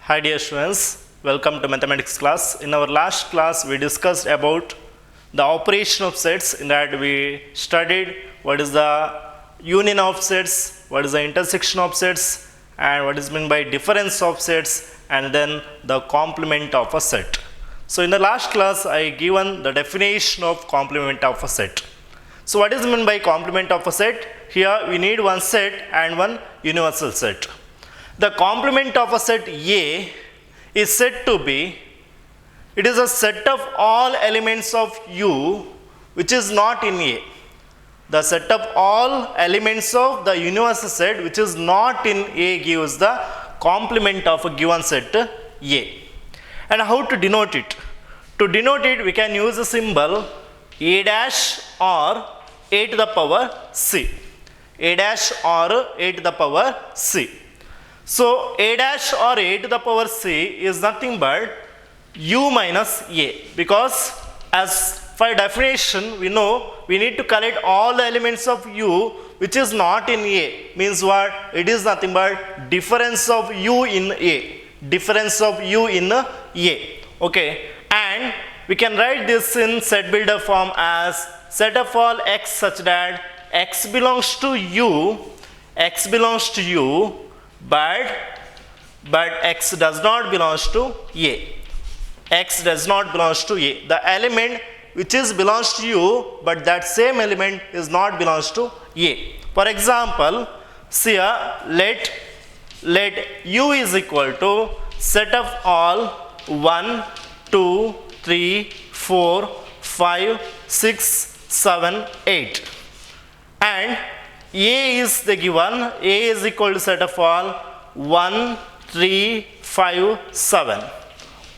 Hi dear students, welcome to mathematics class. In our last class we discussed about the operation of sets. In that we studied what is the union of sets, what is the intersection of sets, and what is meant by difference of sets, and then the complement of a set. So in the last class I given the definition of complement of a set. So what is meant by complement of a set? Here we need one set and one universal set. The complement of a set A is said to be, it is a set of all elements of U which is not in A. The set of all elements of the universal set which is not in A gives the complement of a given set A. And how to denote it? To denote it we can use a symbol A dash or A to the power C. A dash or A to the power C. So A dash or A to the power C is nothing but U minus A, because as for definition we know we need to collect all the elements of U which is not in A. Means what? It is nothing but difference of U in A. Difference of U in A. Okay. And we can write this in set builder form as set of all x such that x belongs to U, but x does not belongs to A. X does not belongs to A. The element which is belongs to U, but that same element is not belongs to A. For example, see here, let U is equal to set of all 1, 2, 3, 4, 5, 6, 7, 8. And A is the given, A is equal to set of all 1, 3, 5, 7.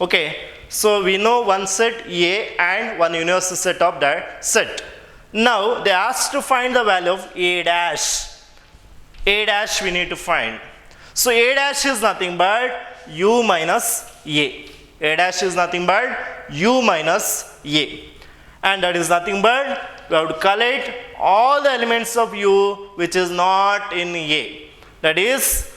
Okay, so we know one set A and one universal set of that set. Now they asked to find the value of A dash. A dash we need to find. So A dash is nothing but U minus A. A dash is nothing but U minus A. And that is nothing but we have to collect all the elements of U which is not in A. That is,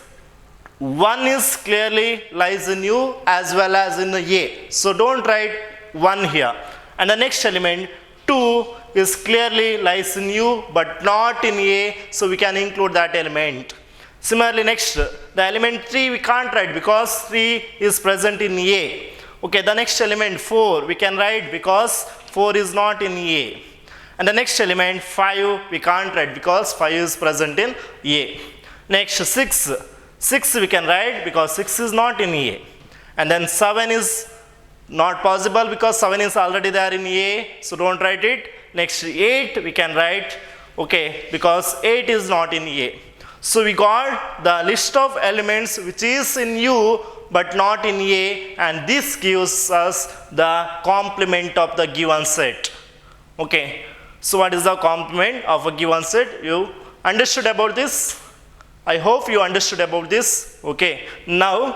1 is clearly lies in U as well as in A. So don't write 1 here. And the next element 2 is clearly lies in U but not in A. So we can include that element. Similarly, next the element 3 we can't write because 3 is present in A. Okay, the next element 4 we can write because 4 is not in A. And the next element 5 we can't write because 5 is present in A. Next 6 we can write because 6 is not in A. And then 7 is not possible because 7 is already there in A, so don't write it. Next 8 we can write, okay, because 8 is not in A. So we got the list of elements which is in U but not in A, and this gives us the complement of the given set. Okay, so what is the complement of a given set? You understood about this? I hope you understood about this. Okay, now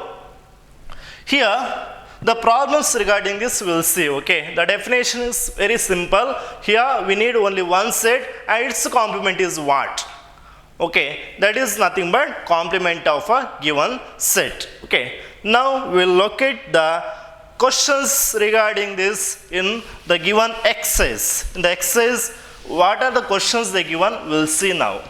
here the problems regarding this we'll see. Okay, the definition is very simple. Here we need only one set and its complement is what? Okay, that is nothing but complement of a given set. Okay, now we'll look at the questions regarding this in the given exercise. In the exercise, what are the questions they given? We'll see now.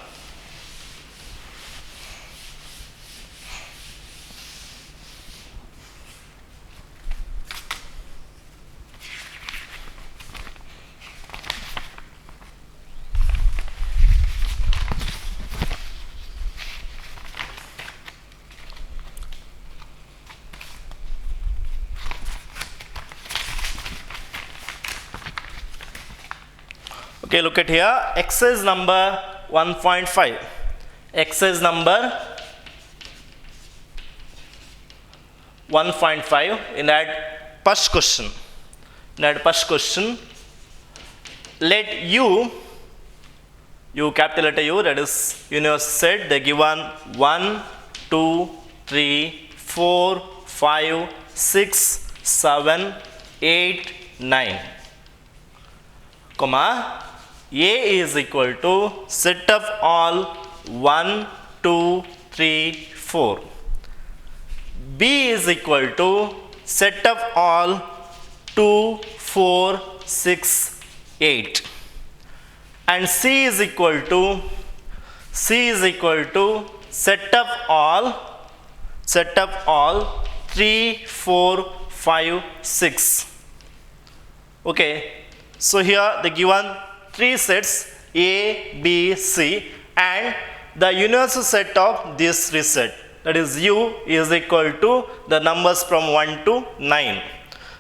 Okay, look at here, exercise number 1.5. Exercise number 1.5, in that first question. Let U capital letter U, that is universal set, they given 1, 2, 3, 4, 5, 6, 7, 8, 9, comma, A is equal to set of all 1, 2, 3, 4. B is equal to set of all 2, 4, 6, 8, and C is equal to set of all 3, 4, 5, 6. Okay, so here the given three sets A, B, C, and the universal set of this three set, that is U, is equal to the numbers from 1 to 9.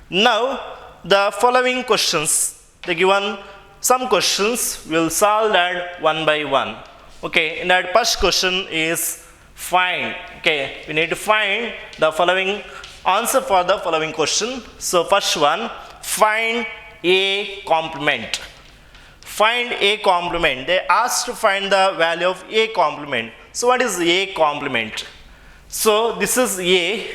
Now the following questions, the given some questions, will solve that one by one. Okay, in that first question is find. Okay, we need to find the following answer for the following question. So first one, find A complement. Find A complement. They asked to find the value of A complement. So what is A complement? So this is A,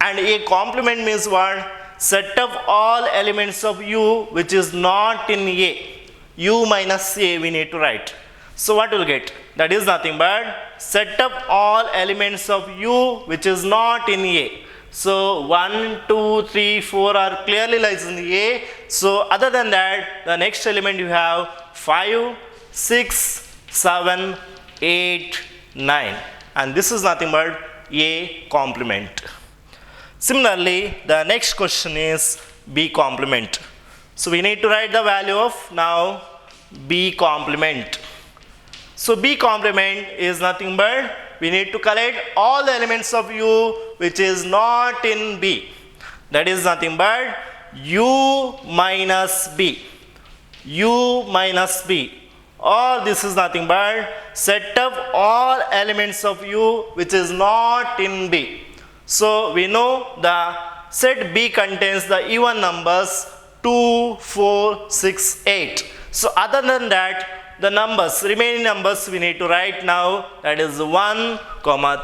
and A complement means what? Set of all elements of U which is not in A. U minus A we need to write. So what will get? That is nothing but set of all elements of U which is not in A. So 1, 2, 3, 4 are clearly lies in A. So other than that, the next element you have 5, 6, 7, 8, 9, and this is nothing but A complement. Similarly, the next question is B complement. So we need to write the value of now B complement. So B complement is nothing but we need to collect all the elements of U which is not in B. That is nothing but U minus B. U minus B. Or this is nothing but set of all elements of U which is not in B. So we know the set B contains the even numbers 2, 4, 6, 8. So other than that, the numbers, remaining numbers we need to write now, that is 1,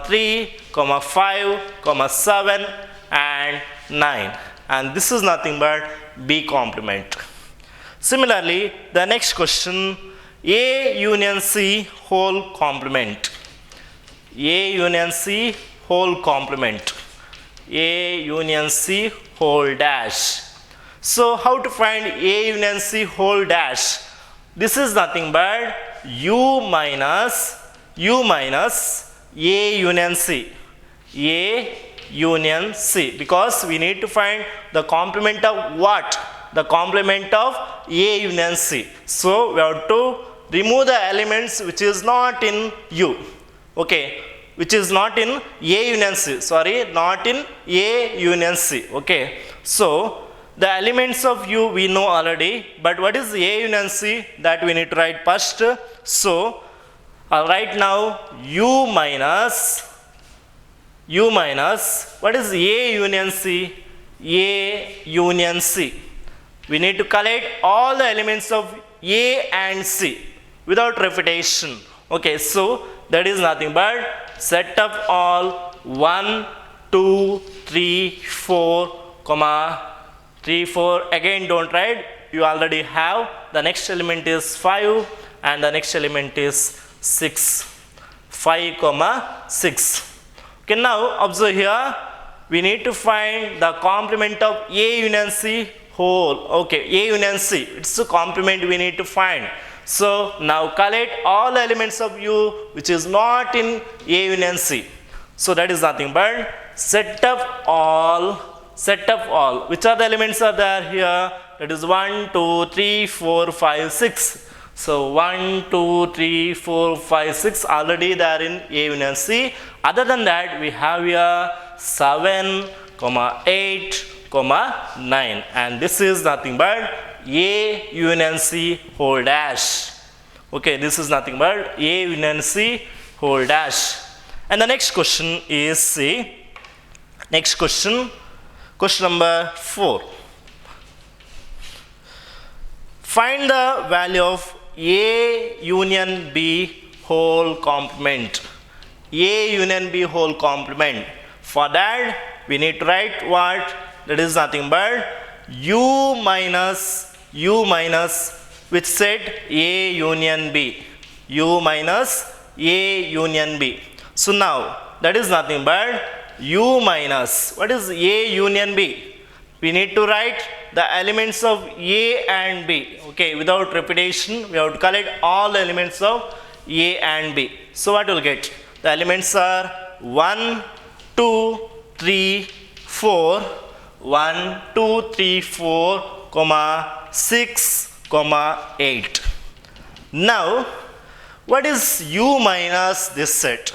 3, 5, 7 and 9, and this is nothing but B complement. Similarly, the next question, A union C whole complement. A union C whole complement. A union C whole dash. So how to find A union C whole dash? This is nothing but U minus A union C. A union C, because we need to find the complement of what? The complement of A union C. So we have to remove the elements which is not in U. Okay, which is not in A union C. Sorry, not in A union C. Okay, so the elements of U we know already, but what is A union C? That we need to write first. So I'll write now U minus what is A union C? A union C. We need to collect all the elements of A and C without repetition. Okay, so that is nothing but set of all 1, 2, 3, 4, 3, 4, again don't write, you already have. The next element is 5 and the next element is 6. 5, 6. Okay, now observe here, we need to find the complement of A union C whole. Okay, A union C, it's a complement we need to find. So now collect all the elements of U which is not in A union C. So that is nothing but set of all. Which are the elements are there here? That is 1, 2, 3, 4, 5, 6. So 1, 2, 3, 4, 5, 6 already there in A union C. Other than that, we have here 7, 8, 9, and this is nothing but A union C whole dash. Okay, this is nothing but A union C whole dash. And the next question is C. Next question. Question number 4. Find the value of A union B whole complement. A union B whole complement. For that, we need to write what? That is nothing but U minus which set A union B. U minus A union B. So now, that is nothing but U minus, what is A union B? We need to write the elements of A and B. Okay, without repetition, we have to collect all elements of A and B. So what we'll get? The elements are 1, 2, 3, 4, 1, 2, 3, 4, comma 6, comma 8. Now, what is U minus this set?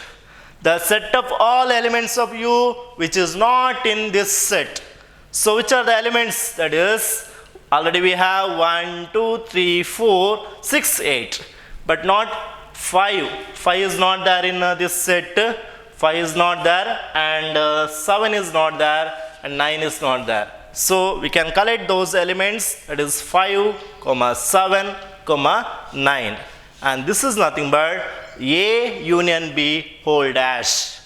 The set of all elements of U which is not in this set. So which are the elements? That is, already we have 1, 2, 3, 4, 6, 8, but not 5. 5 is not there in this set. 5 is not there, and 7 is not there, and 9 is not there. So we can collect those elements, that is 5, 7, 9. And this is nothing but A union B whole dash.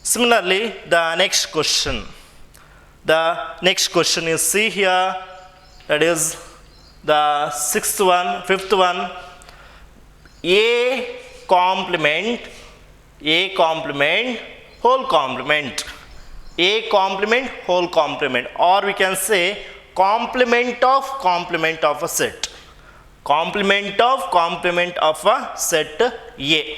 Similarly, the next question. The next question is, see here, that is the fifth one, A complement, whole complement, A complement, whole complement, or we can say complement of a set. Complement of a set A.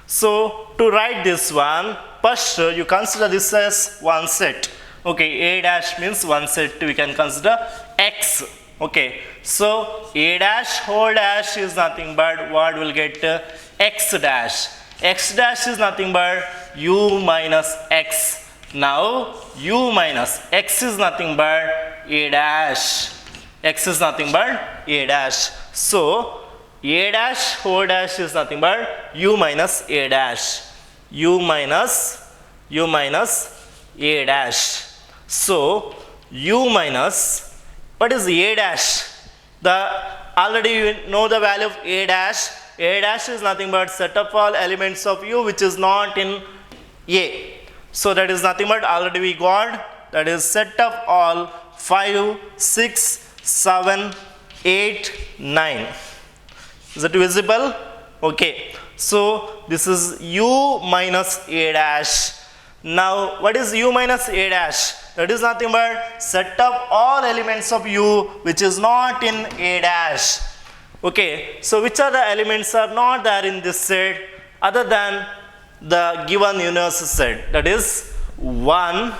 So to write this one, first you consider this as one set. Okay, A dash means one set, we can consider X. Okay, so A dash whole dash is nothing but what will get X dash. X dash is nothing but U minus X. Now U minus X is nothing but A dash. X is nothing but A dash. So A dash whole dash is nothing but U minus A dash. U minus A dash. So U minus, what is A dash? Already you know the value of A dash. A dash is nothing but set of all elements of U which is not in A. So that is nothing but already we got, that is set of all 5, 6, 7, 8, 9. Is it visible? Okay. So this is U minus A dash. Now what is U minus A dash? That is nothing but set of all elements of U which is not in A dash. Okay. So which are the elements are not there in this set other than the given universal set? That is 1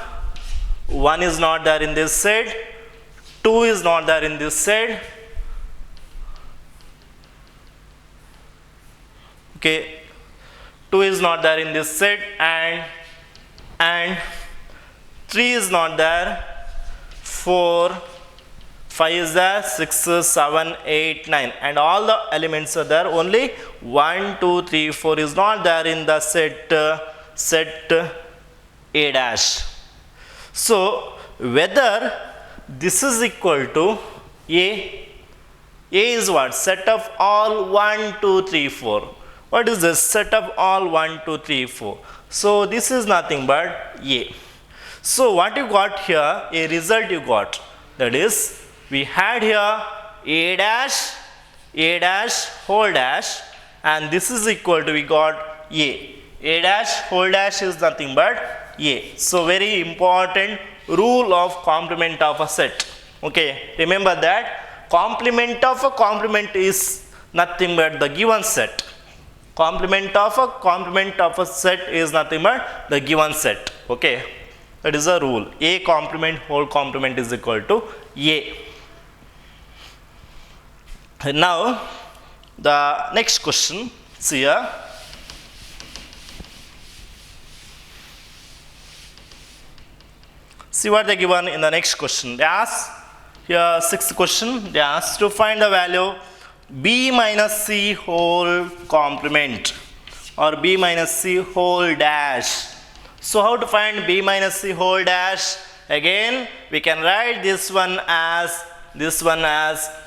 is not there in this set, 2 is not there in this set. Okay, 2 is not there in this set, and 3 is not there, 4, 5 is there, 6, 7, 8, 9, and all the elements are there. Only 1, 2, 3, 4 is not there in the set A dash. So whether this is equal to A is what? Set of all 1, 2, 3, 4. What is this? Set of all 1, 2, 3, 4. So this is nothing but A. So what you got here, a result you got. That is, we had here A dash, whole dash, and this is equal to, we got A. A dash, whole dash is nothing but A. So very important rule of complement of a set. Okay, remember that complement of a complement is nothing but the given set. Complement of a set is nothing but the given set. Okay, that is a rule. A complement, whole complement is equal to A. Now the next question, see here. See what they given in the next question. They ask here, sixth question, they ask to find the value B minus C whole complement or B minus C whole dash. So how to find B minus C whole dash? Again, we can write this one as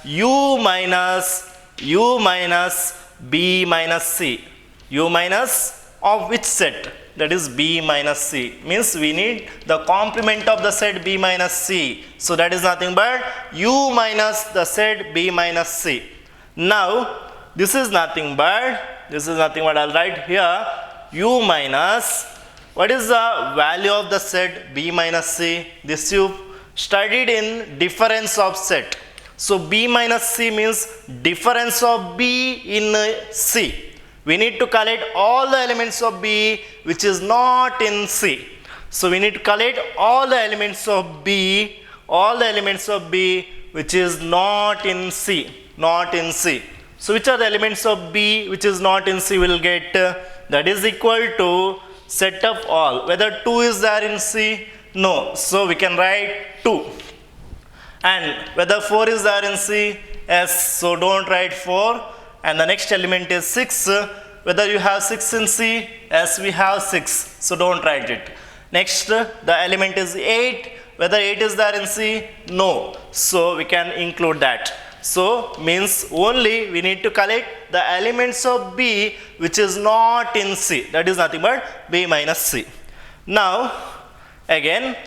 U minus B minus C. U minus of which set? That is B minus C. Means we need the complement of the set B minus C. So that is nothing but U minus the set B minus C. Now this is nothing but I'll write here U minus What is the value of the set B minus C? This you studied in difference of set. So B minus C means difference of B in C. We need to collect all the elements of B which is not in C. So we need to collect all the elements of B, which is not in C, So which are the elements of B which is not in C? Will get that is equal to set of all. Whether 2 is there in C? No. So we can write 2. And whether 4 is there in C? Yes. So don't write 4. And the next element is 6. Whether you have 6 in C? Yes, we have 6. So don't write it. Next, the element is 8. Whether 8 is there in C? No. So we can include that. So means only we need to collect the elements of B which is not in C. That is nothing but B minus C. Now again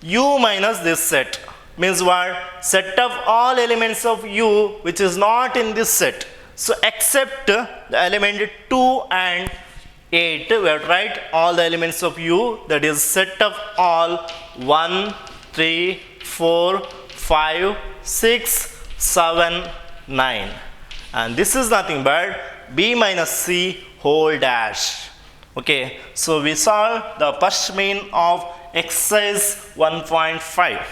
U minus this set means what? Set of all elements of U which is not in this set. So except the element 2 and 8, we have to write all the elements of U, that is set of all 1, 3, 4, 5, 6, 7, 9. And this is nothing but B minus C whole dash. Okay, so we solved the first main of exercise 1.5.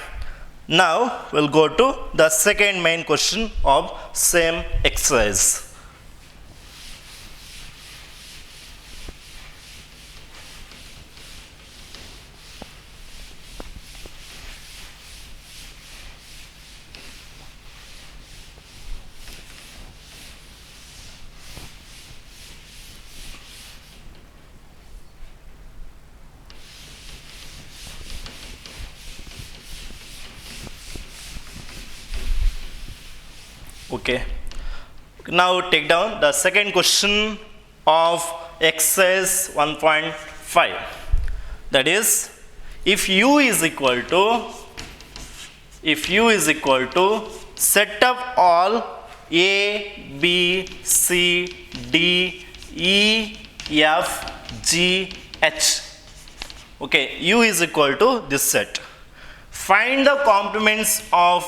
Now we'll go to the second main question of same exercise. Okay, now take down the second question of exercise 1.5. That is, if U is equal to set of all A, B, C, D, E, F, G, H. Okay, U is equal to this set. Find the complements of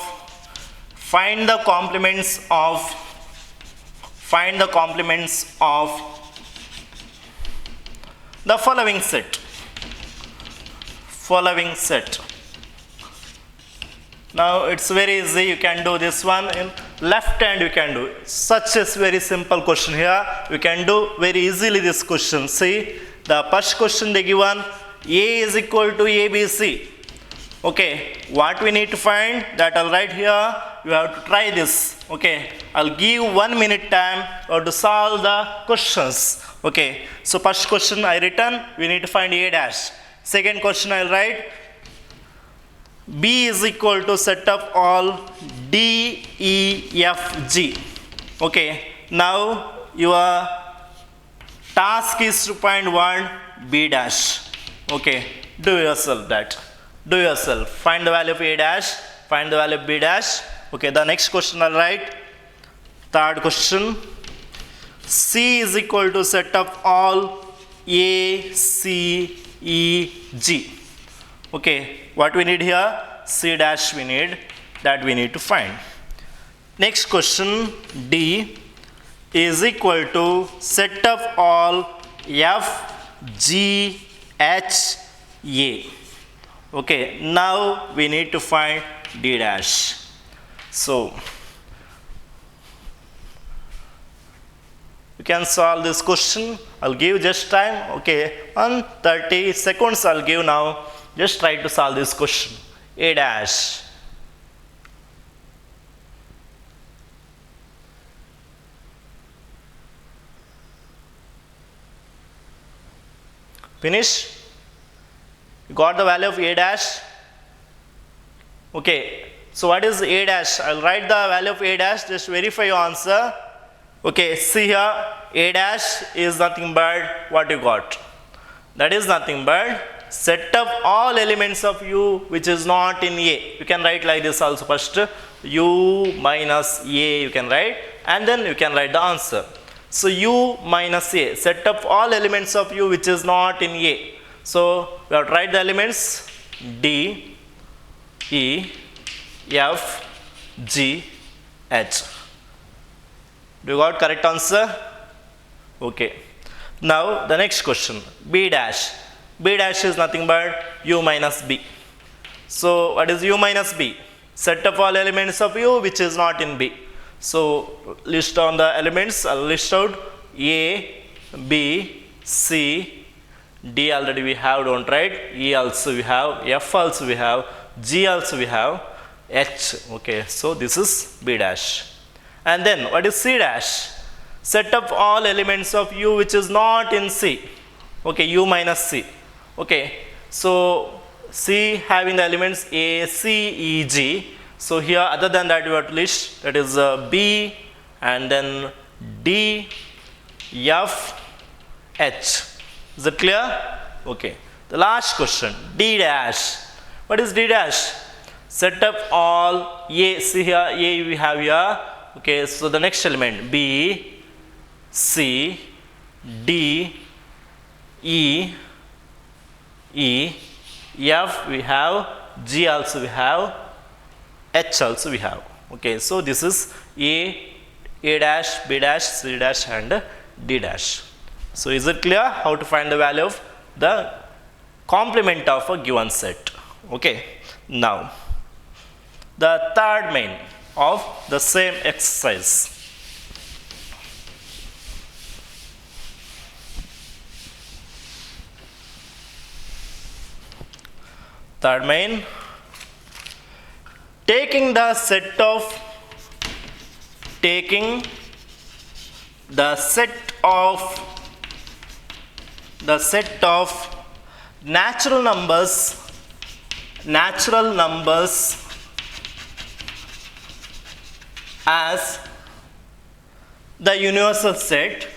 the following set. Now it's very easy, you can do this one in left hand, you can do such a very simple question here. You can do very easily this question. See, the first question they given A is equal to ABC. Okay, what we need to find, that I'll write here. You have to try this. Okay, I'll give 1 minute time or to solve the questions. Okay, so first question I written, we need to find A dash. Second question I'll write B is equal to set of all D, E, F, G. Okay, now your task is to find one B dash. Okay, do yourself that. Do yourself. Find the value of A dash, find the value of B dash. Okay, the next question I'll write. Third question. C is equal to set of all A, C, E, G. Okay, what we need here? C dash we need, that we need to find. Next question, D is equal to set of all F, G, H, A. Okay, now we need to find D dash. So you can solve this question. I'll give just time. Okay, 30 seconds I'll give now. Just try to solve this question. A dash. Finish? You got the value of A dash? Okay, so what is A dash? I'll write the value of A dash, just verify your answer. Okay, see here, A dash is nothing but what you got. That is nothing but set of all elements of U which is not in A. You can write like this also first. U minus A you can write, and then you can write the answer. So U minus A, set of all elements of U which is not in A. So we have tried the elements D, E, F, G, H. Do you got correct answer? Okay. Now the next question, B dash. B dash is nothing but U minus B. So what is U minus B? Set of all elements of U which is not in B. So list down the elements. I'll list out A, B, C, D already we have, don't write. E also we have, F also we have, G also we have, H. Okay, so this is B dash. And then what is C dash? Set of all elements of U which is not in C. Okay, U minus C. Okay, so C having the elements A, C, E, G. So here other than that you have to list, that is B and then D, F, H. Is it clear? Okay. The last question, D dash. What is D dash? Set up all A. See here, A we have here. Okay, so the next element B, C, D, E, E, F we have, G also we have, H also we have. Okay, so this is A dash, B dash, C dash and D dash. So is it clear how to find the value of the complement of a given set? Okay, now the third main of the same exercise. Third main, taking the set of natural numbers as the universal set,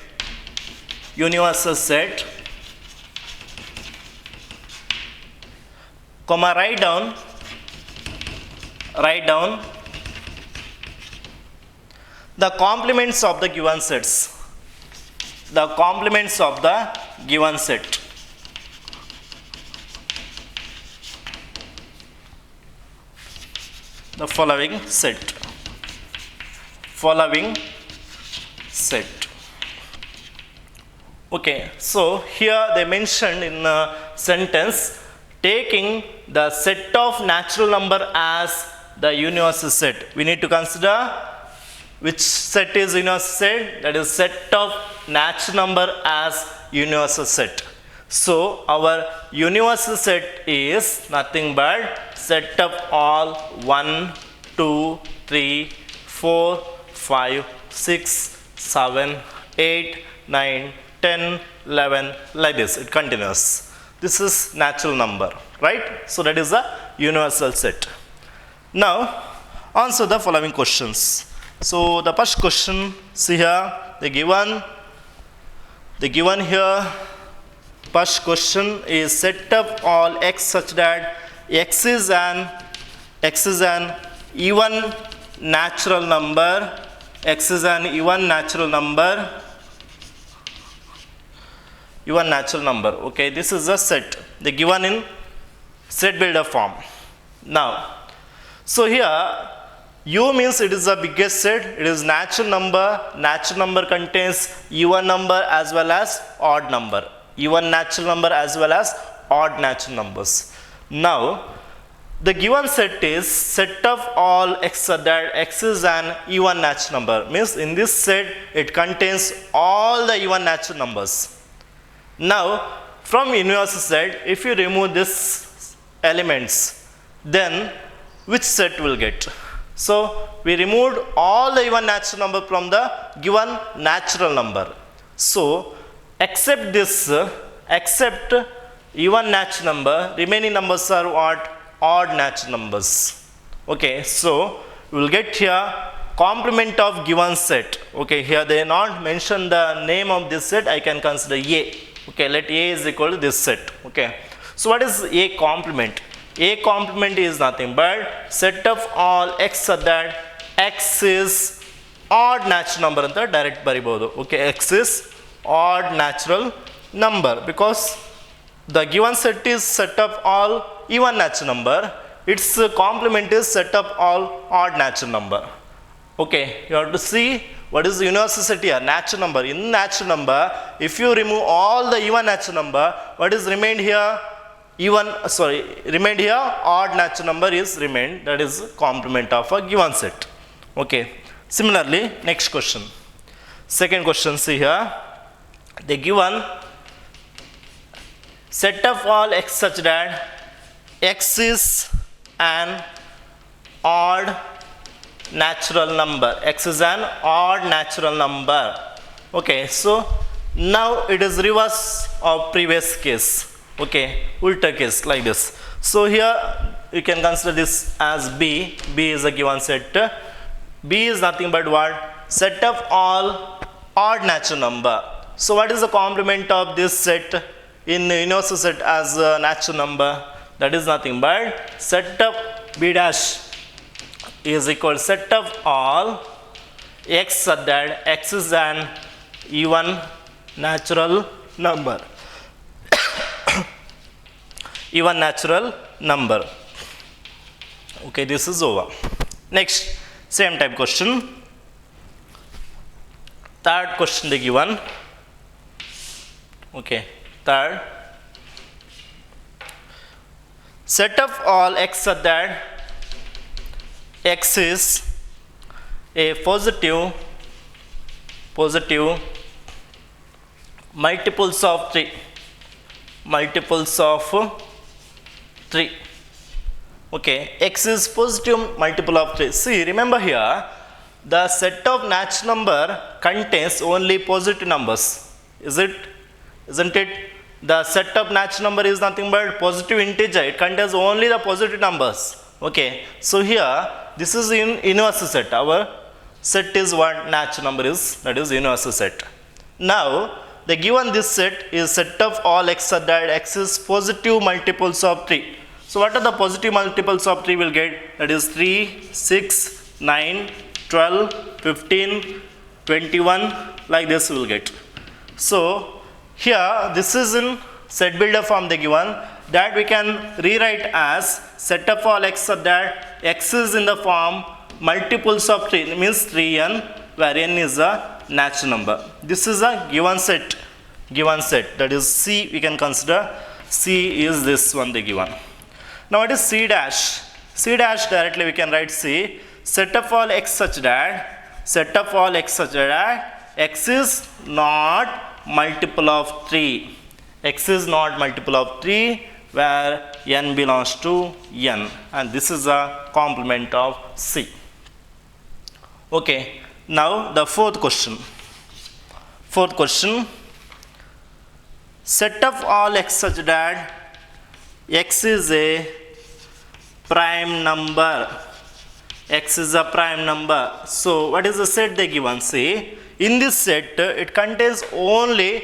comma, write down the complements of the given sets. The complements of the given set. The following set. Okay, so here they mentioned in a sentence, taking the set of natural number as the universal set. We need to consider which set is universal set, that is set of natural number as universal set. So our universal set is nothing but set of all 1, 2, 3, 4, 5, 6, 7, 8, 9, 10, 11, like this, it continues. This is natural number, right? So that is the universal set. Now answer the following questions. So the first question, see here, the given here, first question is set of all x such that x is an even natural number. X is an even natural number. Okay, this is a set, the given in set builder form. Now, so here U means it is the biggest set, it is natural number. Natural number contains even number as well as odd number. Even natural number as well as odd natural numbers. Now, the given set is set of all x such that x is an even natural number. Means in this set it contains all the even natural numbers. Now, from universal set, if you remove these elements, then which set will get? So we removed all the even natural number from the given natural number. So except this, except even natural number, remaining numbers are what? Odd natural numbers. Okay, so we will get here complement of given set. Okay, here they not mention the name of this set, I can consider A. Okay, let A is equal to this set. Okay, so what is A complement? A complement is nothing but set of all x such that x is odd natural number anta direct baribodu. Okay, x is odd natural number because the given set is set of all even natural number, its complement is set of all odd natural number. Okay, you have to see what is the universal set here, natural number. In natural number, if you remove all the even natural number, what is remained here? Remained here, odd natural number is remained, that is complement of a given set. Okay, similarly, next question. Second question, see here, the given set of all x such that x is an odd natural number. X is an odd natural number. Okay, so now it is reverse of previous case. Okay, ulta case like this. So here you can consider this as B. B is a given set. B is nothing but what? Set of all odd natural number. So what is the complement of this set in universal set as a natural number? That is nothing but set of B dash is equal to set of all x such that x is an even natural number. Even natural number. Okay, this is over. Next, same type question. Third question they given. Okay, third. Set of all x such that x is a positive multiples of 3. Multiples of 3. Okay, x is positive multiple of 3. See, remember here, the set of natural number contains only positive numbers. Isn't it? The set of natural number is nothing but positive integer. It contains only the positive numbers. Okay, so here this is in universal set. Our set is what natural number is, that is universal set. Now the given this set is set of all x such that x is positive multiples of 3. So what are the positive multiples of 3 will get? That is 3, 6, 9, 12, 15, 21, like this we will get. So here this is in set builder form they given, that we can rewrite as set of all x such that x is in the form multiples of 3, means 3n, where n is a natural number. This is a given set. That is C, we can consider C is this one they given. Now what is C dash? C dash directly we can write C, set of all x such that x is not multiple of 3. X is not multiple of 3 where n belongs to n, and this is a complement of C. Okay, now the fourth question. Set of all x such that x is a prime number. X is a prime number. So what is the set they given? See, in this set it contains only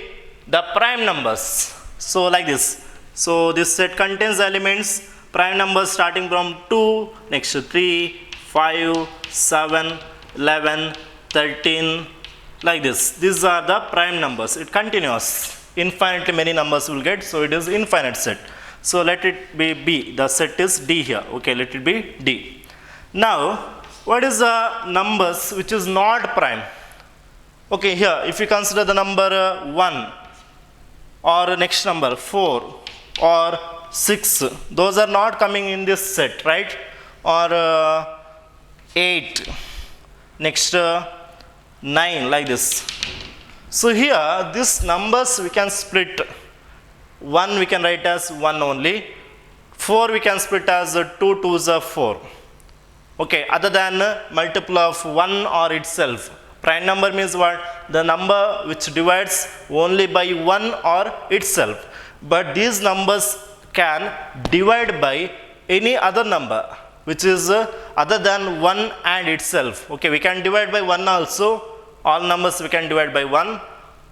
the prime numbers. So like this. So this set contains elements prime numbers starting from 2, next to 3, 5, 7, 11, 13, like this. These are the prime numbers. It continues. Infinitely many numbers will get. So it is infinite set. So let it be B. The set is D here. Okay, let it be D. Now, what is the numbers which is not prime? Okay, here if you consider the number 1 or next number 4 or 6, those are not coming in this set, right? Or 8, next 9, like this. So here these numbers we can split. 1 we can write as 1 only. 4 we can split as 2 2s are 4. Okay, other than multiple of 1 or itself. Prime number means what? The number which divides only by 1 or itself. But these numbers can divide by any other number which is other than 1 and itself. Okay, we can divide by 1 also. All numbers we can divide by 1,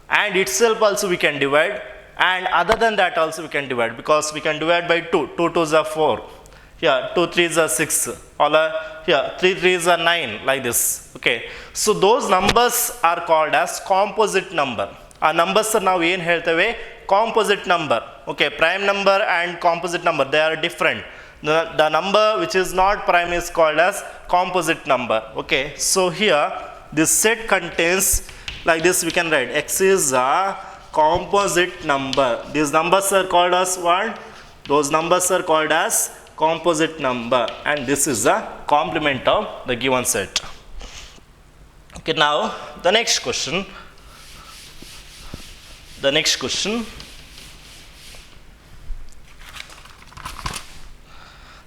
and itself also we can divide, and other than that also we can divide, because we can divide by 2. 2 2s are 4. Here 2 3s are 6. All are here 3 3s are 9, like this. Okay, so those numbers are called as composite number. Our numbers are now ಏನು ಹೇಳ್ತೇವೆ? Composite number. okay, prime number and composite number, they are different. The number which is not prime is called as composite number. Okay, so here this set contains, like this we can write, x is a composite number. These numbers are called as what? Those numbers are called as composite number, and this is the complement of the given set. Okay, now the next question.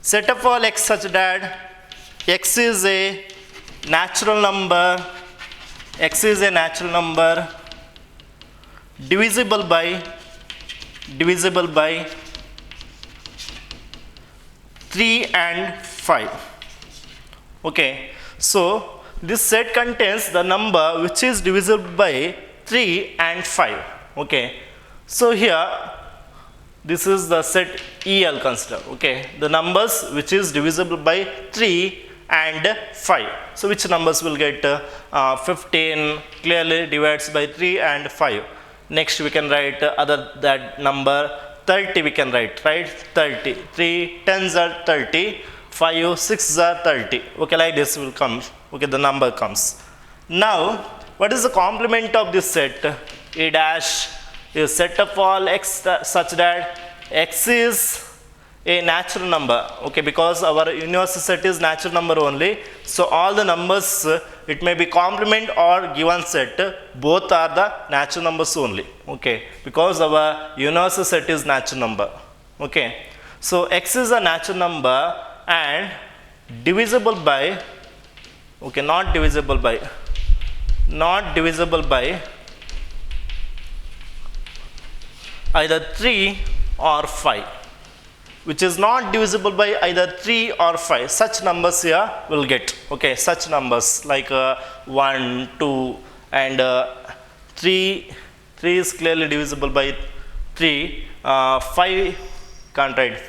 Set of all x such that x is a natural number, divisible by 3 and 5. Okay, so this set contains the number which is divisible by 3 and 5. Okay, so here this is the set E, I'll consider. Okay, the numbers which is divisible by 3 and 5. So which numbers will get 15 clearly divides by 3 and 5. Next we can write other that number 30 we can write, right? 30. 3 tens are 30, 5 6 are 30. Okay, like this will come. Okay, the number comes. Now, what is the complement of this set? A dash is set of all x such that x is a natural number. Okay, because our universal set is natural number only. So all the numbers, it may be complement or given set, both are the natural numbers only. Okay, because our universal set is natural number. Okay, so x is a natural number and divisible by, okay, not divisible by either 3 or 5, which is not divisible by either 3 or 5. Such numbers here will get. Okay, such numbers like 1, 2 and 3 is clearly divisible by 3, 5 can't write,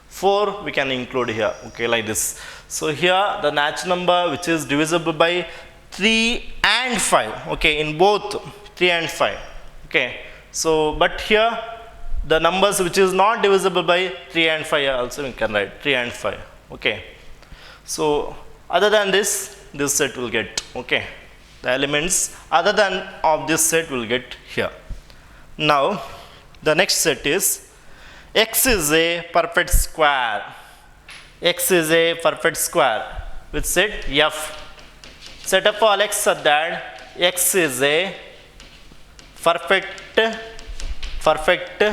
4 we can include here. Okay, like this. So here the natural number which is divisible by 3 and 5. Okay, in both 3 and 5. Okay, so but here the numbers which is not divisible by 3 and 5 also we can write 3 and 5. Okay, so other than this set will get. Okay, the elements other than of this set will get here. Now the next set is x is a perfect square. X is a perfect square with set F. Set of all x such that x is a perfect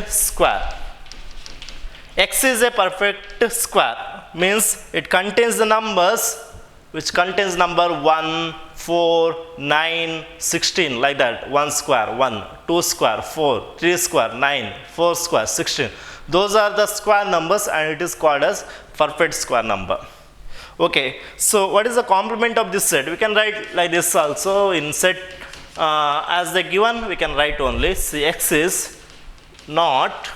square. X is a perfect square means it contains the numbers which contains number 1, 4, 9, 16, like that. 1 square 1, 2 square 4, 3 square 9, 4 square 16. Those are the square numbers and it is called as perfect square number. Okay, so what is the complement of this set? We can write like this also in set as the given we can write only. See, x is not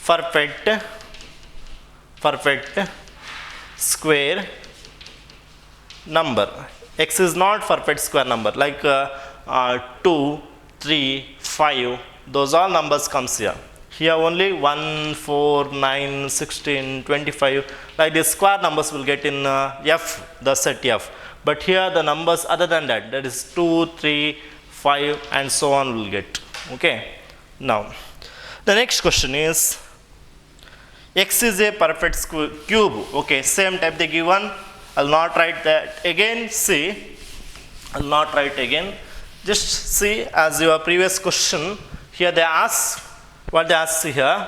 perfect square number. X is not perfect square number like 2, 3, 5, those all numbers comes here. Here only 1, 4, 9, 16, 25, like these square numbers will get in F, the set F. But here the numbers other than that, that is 2, 3, 5 and so on will get. Okay. Now, the next question is, x is a perfect cube. Okay, same type they given. I'll not write that again. See, I'll not write again. Just see as your previous question. Here they ask, what they ask here,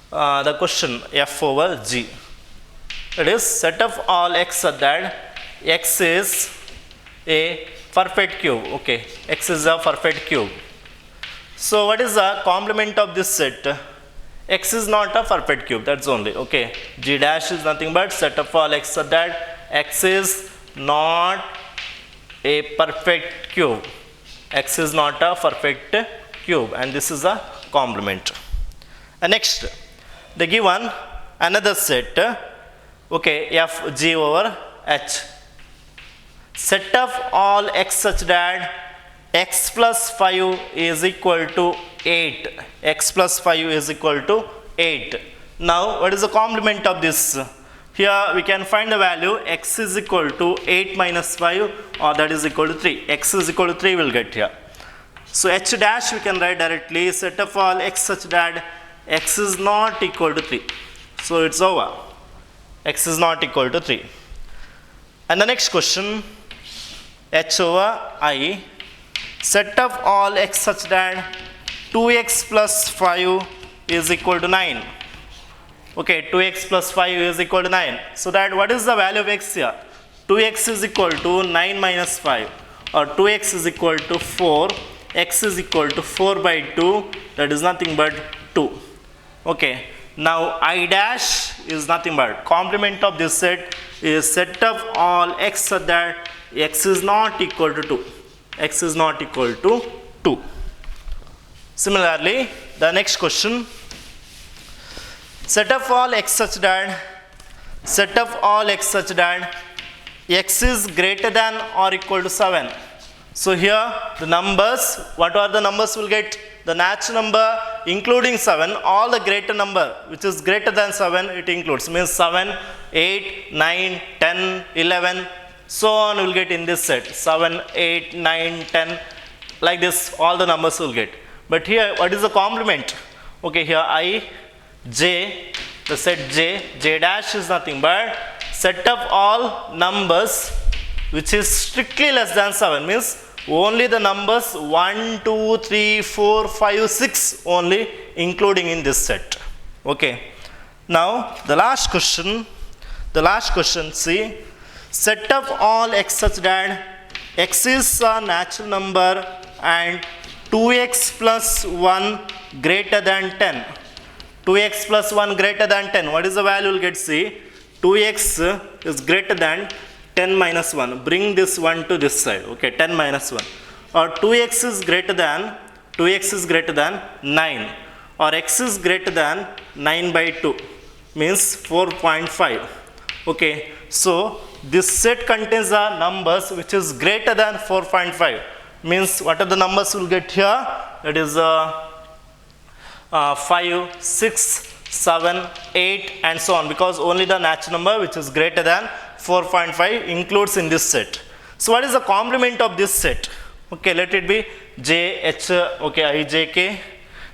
the question f over g. It is set of all x such that x is a perfect cube. Okay, x is a perfect cube. So what is the complement of this set? X is not a perfect cube, that's only. Okay, g dash is nothing but set of all x such that x is not a perfect cube. X is not a perfect cube and this is a complement. And next, the given another set, okay, f g over h. Set of all x such that x plus 5 is equal to 8. X plus 5 is equal to 8. Now what is the complement of this? Here we can find the value x is equal to 8 minus 5, or that is equal to 3. X is equal to 3 will get here. So h dash we can write directly, set of all x such that x is not equal to 3. So it's over. X is not equal to 3. And the next question, h over I, set of all x such that 2x plus 5 is equal to 9. Okay, 2x plus 5 is equal to 9. So that what is the value of x here? 2x is equal to 9 minus 5, or 2x is equal to 4. X is equal to 4 by 2, that is nothing but 2. Okay, now I dash is nothing but complement of this set is set of all x so that x is not equal to 2. X is not equal to 2. Similarly, the next question, set of all x such that x is greater than or equal to 7. So here the numbers, what are the numbers will get? The natural number including 7, all the greater number which is greater than 7 it includes, means 7, 8, 9, 10, 11, so on will get in this set. 7, 8, 9, 10, like this all the numbers will get. But here what is the complement? Okay, here I, j, the set j dash is nothing but set of all numbers which is strictly less than 7, means only the numbers 1, 2, 3, 4, 5, 6 only including in this set. Okay. Now the last question, see, set of all x such that x is a natural number and 2x plus 1 greater than 10. 2x plus 1 greater than 10. What is the value we'll get? See, 2x is greater than 10 minus 1. Bring this 1 to this side. Okay, 10 minus 1. Or 2x is greater than 9. Or x is greater than 9 by 2. Means 4.5. Okay, so this set contains the numbers which is greater than 4.5. Means what are the numbers we'll get here? It is 5, 6, 7, 8 and so on, because only the natural number which is greater than 4.5 includes in this set. So what is the complement of this set? Okay, let it be j, h, okay, I, j, k.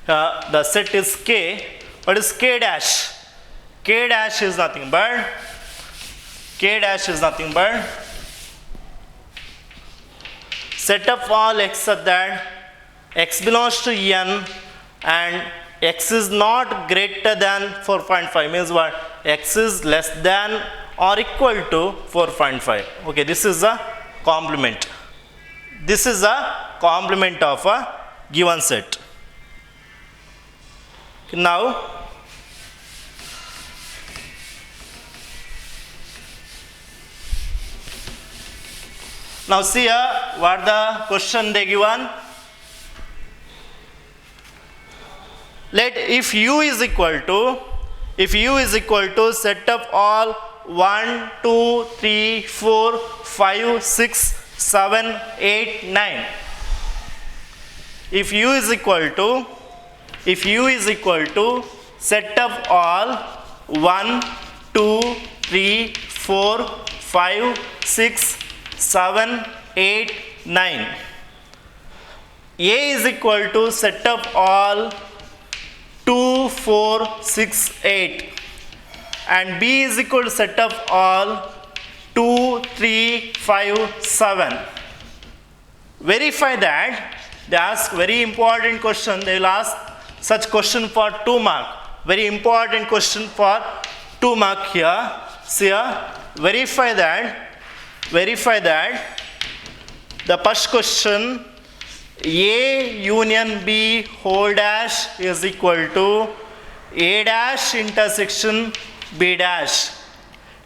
The set is k. What is k dash? K dash is nothing but set of all x such that x belongs to n and x is not greater than 4.5, means what? X is less than or equal to 4.5. Okay, this is a complement. This is a complement of a given set. Now see here what the question they given. Let if u is equal to set of all 1, 2, 3, 4, 5, 6, 7, 8, 9. If u is equal to set of all 1, 2, 3, 4, 5, 6, 7, 8, 9. A is equal to set of all 2, 4, 6, 8. And B is equal to set of all 2, 3, 5, 7. Verify that. They ask very important question. They will ask such question for 2 mark. Very important question for 2 mark here. See here. Verify that the first question, A union B whole dash is equal to A dash intersection B dash.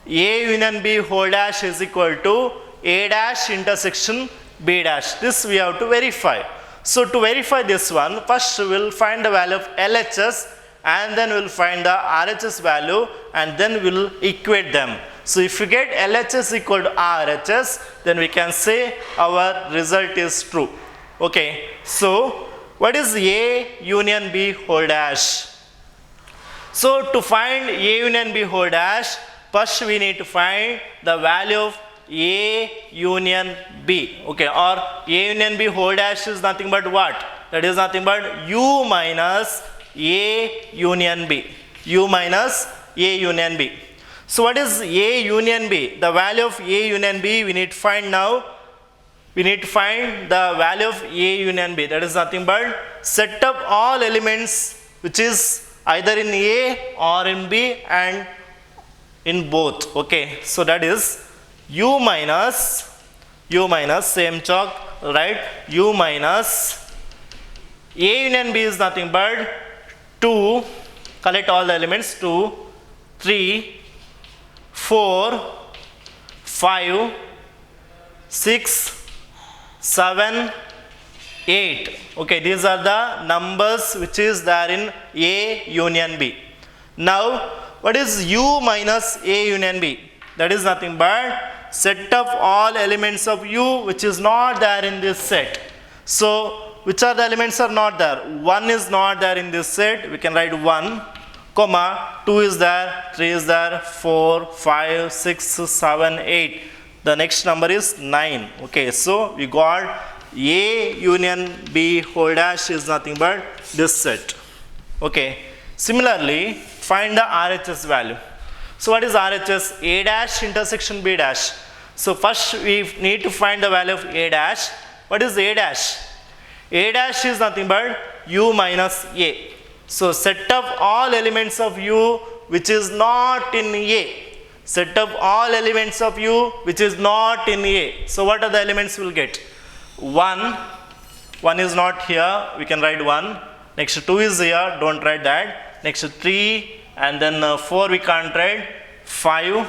A union B whole dash is equal to A dash intersection B dash. This we have to verify. So to verify this one, first we will find the value of LHS and then we will find the RHS value and then we will equate them. So if you get LHS equal to RHS, then we can say our result is true. Okay, so what is A union B whole dash? So to find A union B whole dash, first we need to find the value of A union B. Okay, or A union B whole dash is nothing but what? That is nothing but U minus A union B. U minus A union B. So what is A union B? The value of A union B we need to find now. We need to find the value of A union B. That is nothing but set up all elements which is either in A or in B and in both. Okay, so that is U minus same chalk, right? U minus A union B is nothing but 2, collect all the elements, 2, 3, 4, 5, 6, 7, 8. Okay, these are the numbers which is there in A union B. Now, what is U minus A union B? That is nothing but set of all elements of U which is not there in this set. So, which are the elements are not there? 1 is not there in this set. We can write 1, comma, 2 is there, 3 is there, 4, 5, 6, 7, 8. The next number is 9. Okay, so we got A union B whole dash is nothing but this set. Okay, similarly, find the RHS value. So what is RHS? A dash intersection B dash. So first we need to find the value of A dash. What is A dash? A dash is nothing but U minus A. So set up all elements of U which is not in A. Set up all elements of U which is not in A. So what are the elements we'll get? 1 is not here, we can write 1. Next 2 is here, don't write that. Next 3 and then 4 we can't write. 5,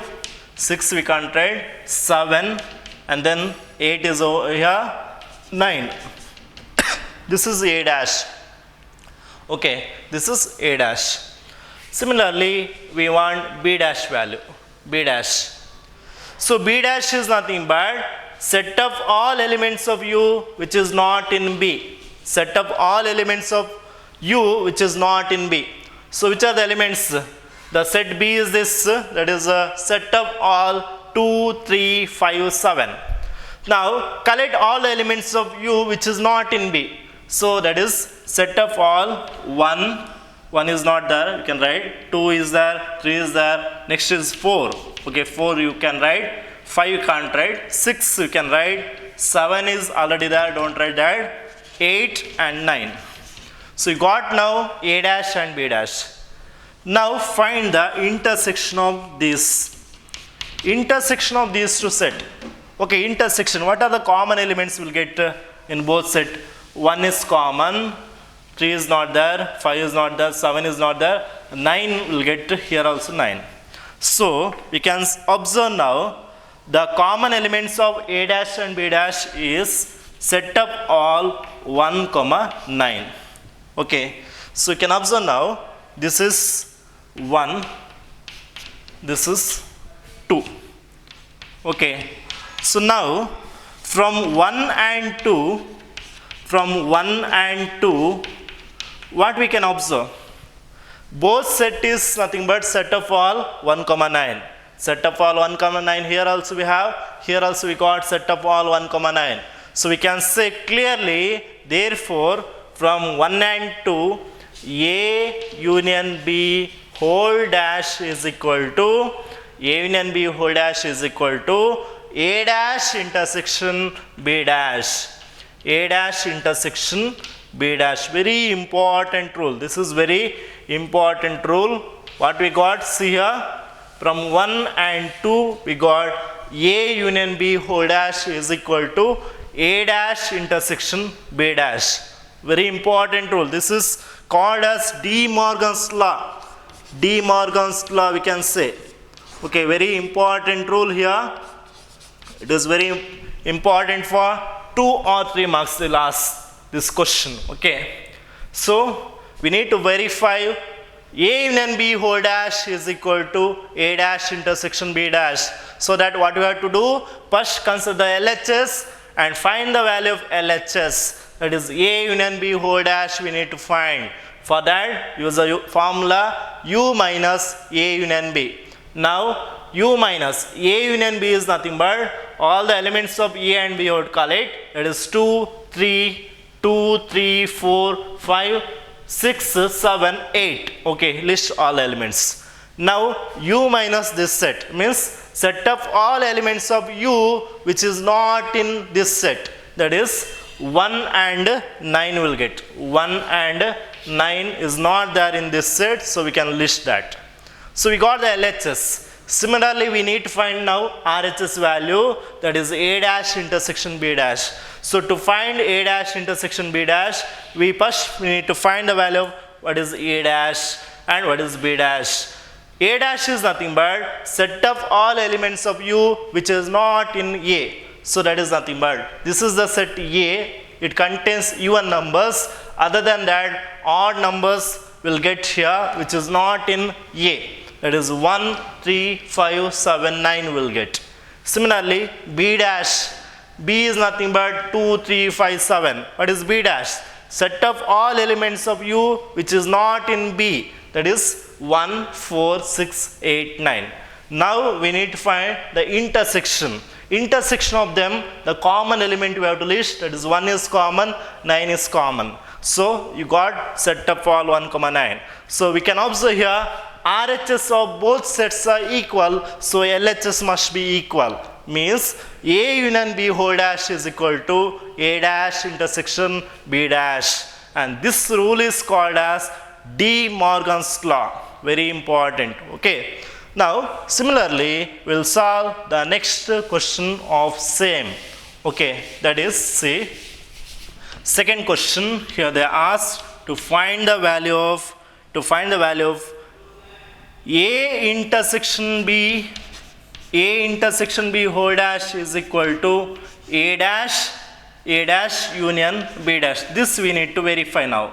6 we can't write. 7 and then 8 is over here. 9. This is A dash. Okay, this is A dash. Similarly, we want B dash value. B dash. So B dash is nothing but set of all elements of U which is not in B. Set of all elements of U which is not in B. So which are the elements? The set B is this, that is a set of all 2, 3, 5, 7. Now collect all the elements of U which is not in B. So that is set of all 1 is not there, you can write, 2 is there, 3 is there, next is 4. Okay, 4 you can write, 5 you can't write, 6 you can write, 7 is already there, don't write that, 8 and 9. So you got now A dash and B dash. Now find the intersection of these. Intersection of these two sets. Okay, intersection, what are the common elements we'll get in both set? 1 is common, 3 is not there, 5 is not there, 7 is not there, 9 will get here also 9. So we can observe now the common elements of A dash and B dash is set up all 1, 9. Okay, so you can observe now this is 1, this is 2. Okay, so now from 1 and 2, what we can observe? Both set is nothing but set of all 1, 9. Set of all 1, 9 here also we have, here also we got set of all 1, 9. So we can say clearly, therefore, from 1 and 2, A union B whole dash is equal to, A union B whole dash is equal to A dash intersection B dash. A dash intersection B dash. Very important rule. This is very important rule. What we got? See here. From 1 and 2 we got A union B whole dash is equal to A dash intersection B dash. Very important rule. This is called as De Morgan's law. De Morgan's law we can say. Okay, very important rule here. It is very important for 2 or 3 marks they'll ask this question. Okay, so we need to verify A union B whole dash is equal to A dash intersection B dash. So that what we have to do, first consider the LHS and find the value of LHS. that is A union B whole dash we need to find. For that, use the formula U minus A union B. Now, U minus A union B is nothing but all the elements of A and B I would call it. That is 2, 3, 2, 3, 4, 5, 6, 7, 8. Okay, list all elements. Now, U minus this set means set of all elements of U which is not in this set. That is 1 and 9 will get. 1 and 9 is not there in this set, so we can list that. So we got the LHS. Similarly, we need to find now RHS value, that is A dash intersection B dash. So to find A dash intersection B dash, we need to find the value of what is A dash and what is B dash. A dash is nothing but set of all elements of U which is not in A. So that is nothing but this is the set A. It contains even numbers. Other than that, odd numbers will get here which is not in A. That is 1, 3, 5, 7, 9 will get. Similarly, B dash. B is nothing but 2, 3, 5, 7. What is B dash? Set of all elements of U which is not in B. That is 1, 4, 6, 8, 9. Now we need to find the intersection. Intersection of them, the common element we have to list. That is 1 is common, 9 is common. So you got set of all 1, 9. So we can observe here RHS of both sets are equal, so LHS must be equal. Means A union B whole dash is equal to A dash intersection B dash. And this rule is called as De Morgan's law. Very important. Okay. Now, similarly, we'll solve the next question of same. Okay, that is, see, second question. Here they asked to find the value of A intersection B whole dash is equal to A dash union B dash. This we need to verify now.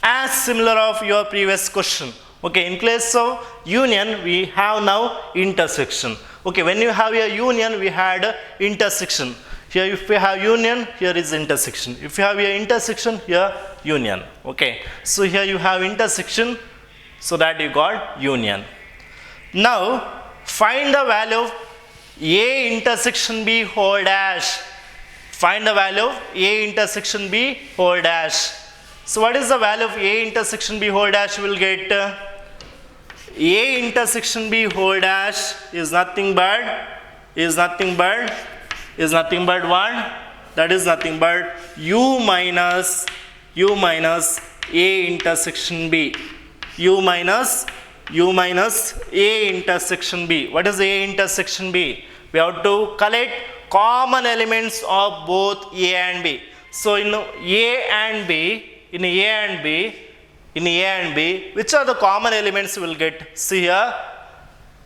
As similar of your previous question. Okay, in place of union, we have now intersection. Okay, when you have a union, we had intersection. Here, if we have union, here is intersection. If you have a intersection, here union. Okay, so here you have intersection, so that you got union. Now, find the value of A intersection B whole dash. Find the value of A intersection B whole dash. So, what is the value of A intersection B whole dash? We will get A intersection B whole dash is nothing but what? That is nothing but U minus A intersection B. U minus A intersection B. What is A intersection B? We have to collect common elements of both A and B. So in A and B, which are the common elements we will get? See here,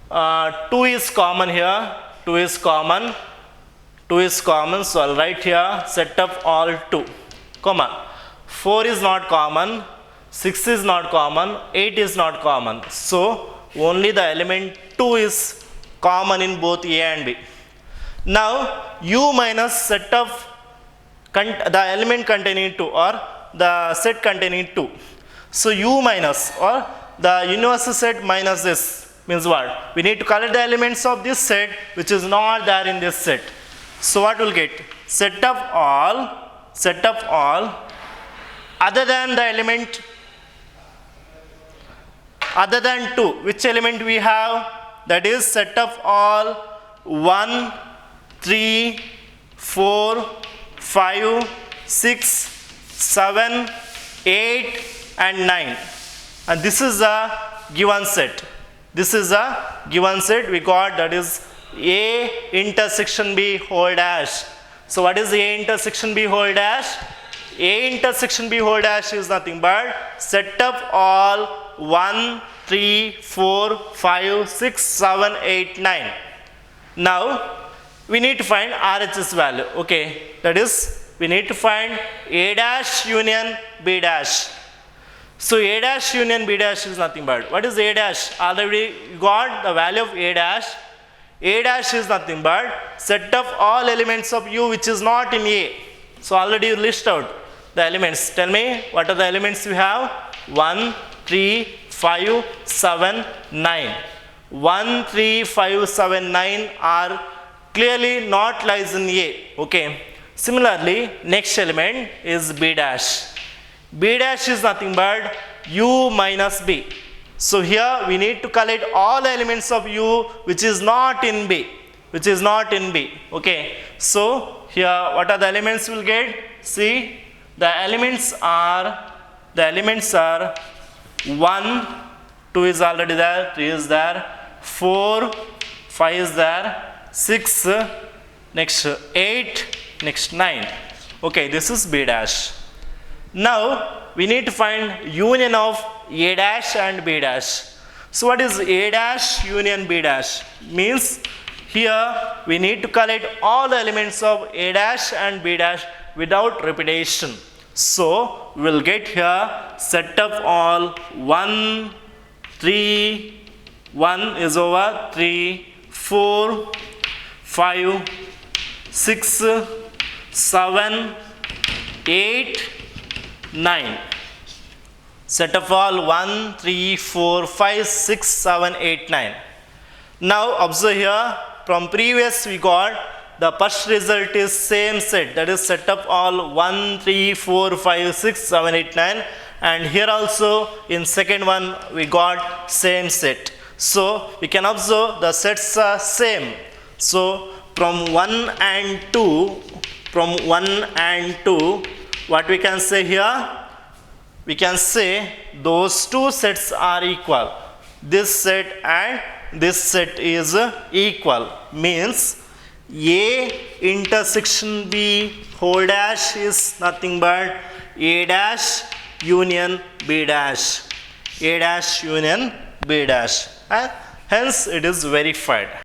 2 is common here, 2 is common, so I'll write here set of all 2, comma, 4 is not common, 6 is not common, 8 is not common. So only the element 2 is common in both A and B. Now U minus set of the element containing 2 or the set containing 2. So U minus or the universal set minus this means what? We need to collect the elements of this set which is not there in this set. So what will get? Set of all other than the element other than 2. Which element we have? That is set of all 1, 3, 4, 5, 6, 7, 8 and 9. And this is a given set. We got, that is A intersection B whole dash. So what is A intersection B whole dash? A intersection B whole dash is nothing but set of all 1, 3, 4, 5, 6, 7, 8, 9. Now we need to find RHS value. Okay, that is we need to find A dash union B dash. So A dash union B dash is nothing but, what is A dash? Already got the value of A dash. A dash is nothing but set of all elements of U which is not in A. So already you list out the elements. Tell me, what are the elements we have? 1, 3, 5, 7, 9. 1, 3, 5, 7, 9 are clearly not lies in A. Okay. Similarly, next element is B dash. B dash is nothing but U minus B. So here we need to collect all the elements of U which is not in B. Which is not in B. Okay. So here what are the elements we'll get? See, the elements are 1, 2 is already there, 3 is there, 4, 5 is there, 6, next 8, next 9. Okay, this is B dash. Now we need to find union of A dash and B dash. So what is A dash union B dash? Means here we need to collect all the elements of A dash and B dash without repetition. So we will get here set of all 1, 3, 1 is over 3, 4, 5, 6, 7, 8, 9. Set of all 1, 3, 4, 5, 6, 7, 8, 9. Now observe here, from previous we got the first result is same set, that is set of all 1, 3, 4, 5, 6, 7, 8, 9, and here also in second one we got same set. So we can observe the sets are same. So from 1 and 2, what we can say here? We can say those two sets are equal. This set and this set is equal. Means A intersection B whole dash is nothing but A dash union B dash. A dash union B dash. And hence it is verified.